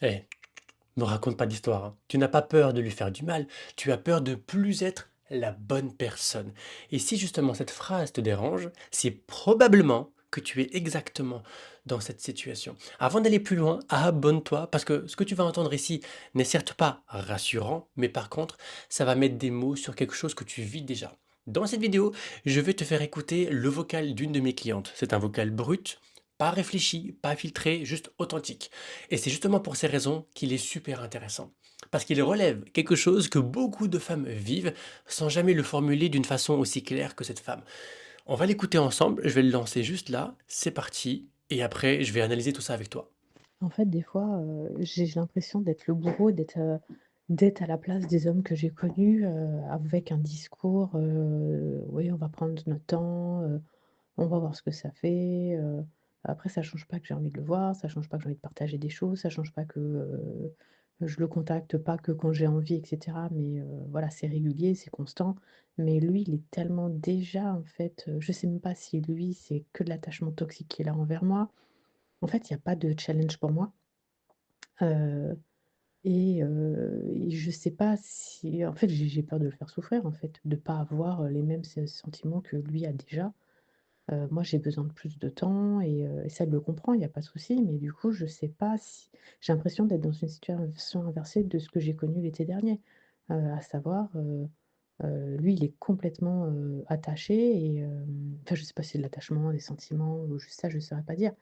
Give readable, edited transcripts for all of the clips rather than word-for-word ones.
Eh, me raconte pas d'histoire, hein. Tu n'as pas peur de lui faire du mal, tu as peur de plus être la bonne personne. Et si justement cette phrase te dérange, c'est probablement que tu es exactement dans cette situation. Avant d'aller plus loin, abonne-toi parce que ce que tu vas entendre ici n'est certes pas rassurant, mais par contre, ça va mettre des mots sur quelque chose que tu vis déjà. Dans cette vidéo, je vais te faire écouter le vocal d'une de mes clientes. C'est un vocal brut, pas réfléchi, pas filtré, juste authentique. Et c'est justement pour ces raisons qu'il est super intéressant. Parce qu'il relève quelque chose que beaucoup de femmes vivent sans jamais le formuler d'une façon aussi claire que cette femme. On va l'écouter ensemble, je vais le lancer juste là, c'est parti, et après je vais analyser tout ça avec toi. En fait, des fois, j'ai l'impression d'être le bourreau, d'être à la place des hommes que j'ai connus, avec un discours, «Oui, on va prendre notre temps, on va voir ce que ça fait», après ça change pas que j'ai envie de le voir, ça change pas que j'ai envie de partager des choses, ça change pas que, je le contacte pas que quand j'ai envie et cetera, mais voilà, c'est régulier, c'est constant. Mais lui, il est tellement déjà, en fait, je sais même pas si lui, c'est que de l'attachement toxique qu'il a envers moi. En fait, il y a pas de challenge pour moi. Heu et je sais pas si en fait, j'ai peur de le faire souffrir, en fait, de pas avoir, les mêmes sentiments que lui a déjà. Moi, j'ai besoin de plus de temps et ça, il le comprend, il y a pas de souci, mais du coup, je sais pas si j'ai l'impression d'être dans une situation inversée de ce que j'ai connu l'été dernier. À savoir, lui, il est complètement, attaché et enfin, je sais pas si c'est de l'attachement, des sentiments ou juste ça, je saurais pas dire.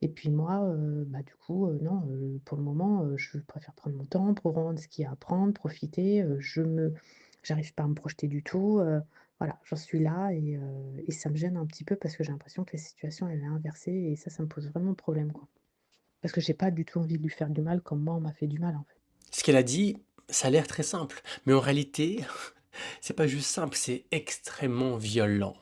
Et puis moi, bah, du coup, non, pour le moment, je préfère prendre mon temps, prendre ce qu'il y a à prendre, profiter, j'arrive pas à me projeter du tout, voilà, j'en suis là et ça me gêne un petit peu parce que j'ai l'impression que la situation, elle est inversée et ça me pose vraiment problème, quoi. Parce que j'ai pas du tout envie de lui faire du mal comme moi, on m'a fait du mal, en fait. Ce qu'elle a dit, ça a l'air très simple, mais en réalité, c'est pas juste simple, c'est extrêmement violent.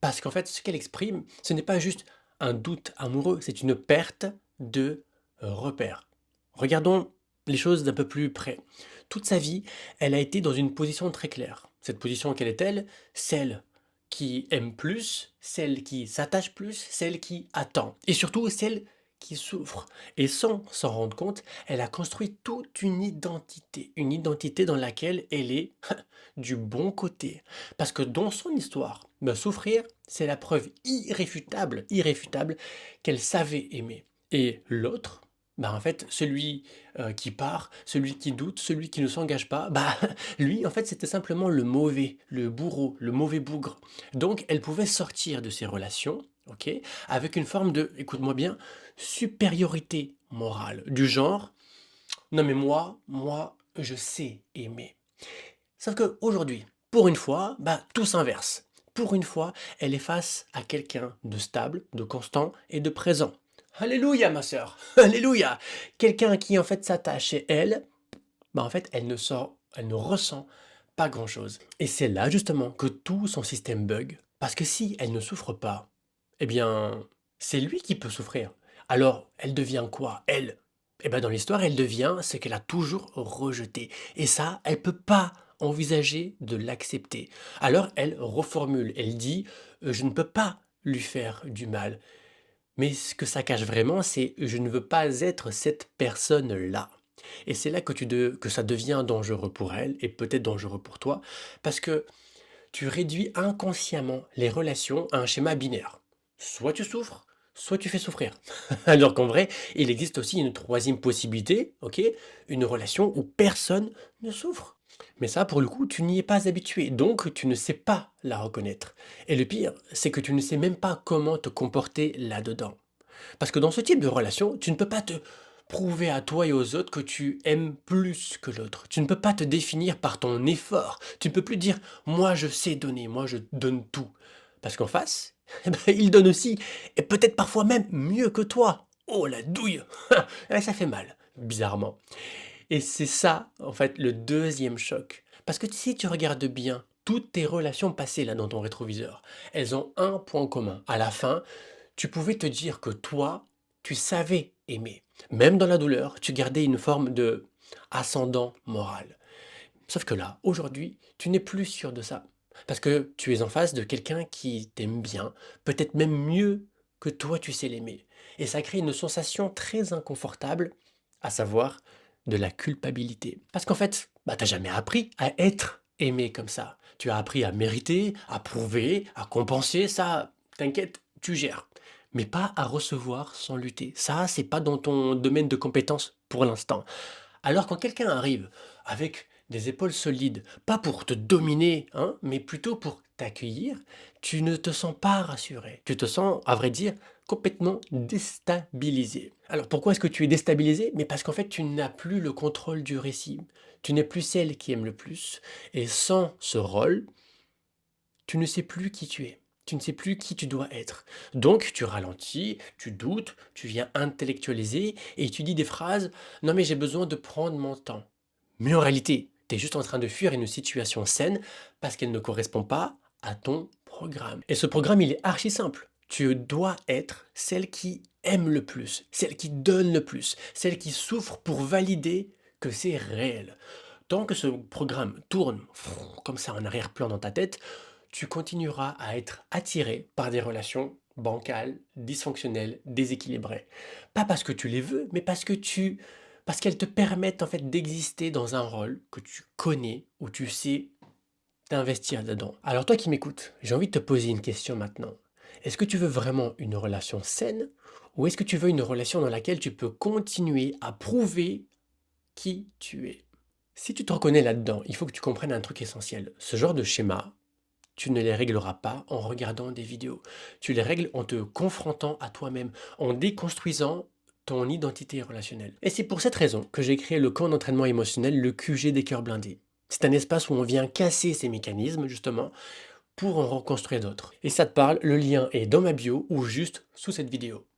Parce qu'en fait, ce qu'elle exprime, ce n'est pas juste un doute amoureux, c'est une perte de repère. Regardons les choses d'un peu plus près. Toute sa vie, elle a été dans une position très claire. Cette position, quelle est-elle? Celle qui aime plus, celle qui s'attache plus, celle qui attend. Et surtout, celle qui souffre. Et sans s'en rendre compte, elle a construit toute une identité dans laquelle elle est du bon côté. Parce que dans son histoire, ben, souffrir, c'est la preuve irréfutable qu'elle savait aimer. Et l'autre, bah en fait, celui qui part, celui qui doute, celui qui ne s'engage pas, bah lui, en fait, c'était simplement le mauvais, le bourreau, le mauvais bougre. Donc, elle pouvait sortir de ces relations, ok, avec une forme de, écoute-moi bien, supériorité morale, du genre, non mais moi, je sais aimer. Sauf qu'aujourd'hui, pour une fois, bah, tout s'inverse. Pour une fois, elle est face à quelqu'un de stable, de constant et de présent. Alléluia, ma sœur. Alléluia. Quelqu'un qui en fait s'attache et elle, bah en fait, elle ne ressent pas grand-chose. Et c'est là justement que tout son système bug. Parce que si elle ne souffre pas, eh bien, c'est lui qui peut souffrir. Alors, elle devient quoi, elle? Eh bien, dans l'histoire, elle devient ce qu'elle a toujours rejeté. Et ça, elle peut pas envisager de l'accepter. Alors, elle reformule. Elle dit, je ne peux pas lui faire du mal. Mais ce que ça cache vraiment, c'est je ne veux pas être cette personne-là. Et c'est là que ça devient dangereux pour elle et peut-être dangereux pour toi, parce que tu réduis inconsciemment les relations à un schéma binaire. Soit tu souffres, soit tu fais souffrir. Alors qu'en vrai, il existe aussi une troisième possibilité, ok? Une relation où personne ne souffre. Mais ça, pour le coup, tu n'y es pas habitué, donc tu ne sais pas la reconnaître. Et le pire, c'est que tu ne sais même pas comment te comporter là-dedans. Parce que dans ce type de relation, tu ne peux pas te prouver à toi et aux autres que tu aimes plus que l'autre. Tu ne peux pas te définir par ton effort. Tu ne peux plus dire moi je sais donner, moi je donne tout. Parce qu'en face, eh ben, il donne aussi, et peut-être parfois même mieux que toi. Oh la douille. Eh, ça fait mal, bizarrement. Et c'est ça, en fait, le deuxième choc. Parce que si tu regardes bien, toutes tes relations passées là dans ton rétroviseur, elles ont un point commun. À la fin, tu pouvais te dire que toi, tu savais aimer. Même dans la douleur, tu gardais une forme de ascendant moral. Sauf que là, aujourd'hui, tu n'es plus sûr de ça. Parce que tu es en face de quelqu'un qui t'aime bien, peut-être même mieux que toi tu sais l'aimer. Et ça crée une sensation très inconfortable, à savoir de la culpabilité. Parce qu'en fait, bah, t'as jamais appris à être aimé comme ça. Tu as appris à mériter, à prouver, à compenser, ça, t'inquiète, tu gères. Mais pas à recevoir sans lutter. Ça, c'est pas dans ton domaine de compétence pour l'instant. Alors quand quelqu'un arrive avec des épaules solides, pas pour te dominer, hein, mais plutôt pour t'accueillir, tu ne te sens pas rassuré. Tu te sens, à vrai dire, complètement déstabilisé. Alors pourquoi est-ce que tu es déstabilisé? Mais parce qu'en fait, tu n'as plus le contrôle du récit. Tu n'es plus celle qui aime le plus. Et sans ce rôle, tu ne sais plus qui tu es. Tu ne sais plus qui tu dois être. Donc tu ralentis, tu doutes, tu viens intellectualiser et tu dis des phrases: «Non mais j'ai besoin de prendre mon temps». Mais en réalité, tu es juste en train de fuir une situation saine parce qu'elle ne correspond pas à ton programme. Et ce programme, il est archi simple. Tu dois être celle qui aime le plus, celle qui donne le plus, celle qui souffre pour valider que c'est réel. Tant que ce programme tourne comme ça en arrière-plan dans ta tête, tu continueras à être attiré par des relations bancales, dysfonctionnelles, déséquilibrées. Pas parce que tu les veux, mais parce qu'elles te permettent en fait d'exister dans un rôle que tu connais, où tu sais t'investir dedans. Alors toi qui m'écoutes, j'ai envie de te poser une question maintenant. Est-ce que tu veux vraiment une relation saine ou est-ce que tu veux une relation dans laquelle tu peux continuer à prouver qui tu es? Si tu te reconnais là-dedans, il faut que tu comprennes un truc essentiel. Ce genre de schéma, tu ne les régleras pas en regardant des vidéos. Tu les règles en te confrontant à toi-même, en déconstruisant ton identité relationnelle. Et c'est pour cette raison que j'ai créé le camp d'entraînement émotionnel, le QG des cœurs blindés. C'est un espace où on vient casser ces mécanismes, justement, pour en reconstruire d'autres. Et ça te parle, le lien est dans ma bio ou juste sous cette vidéo.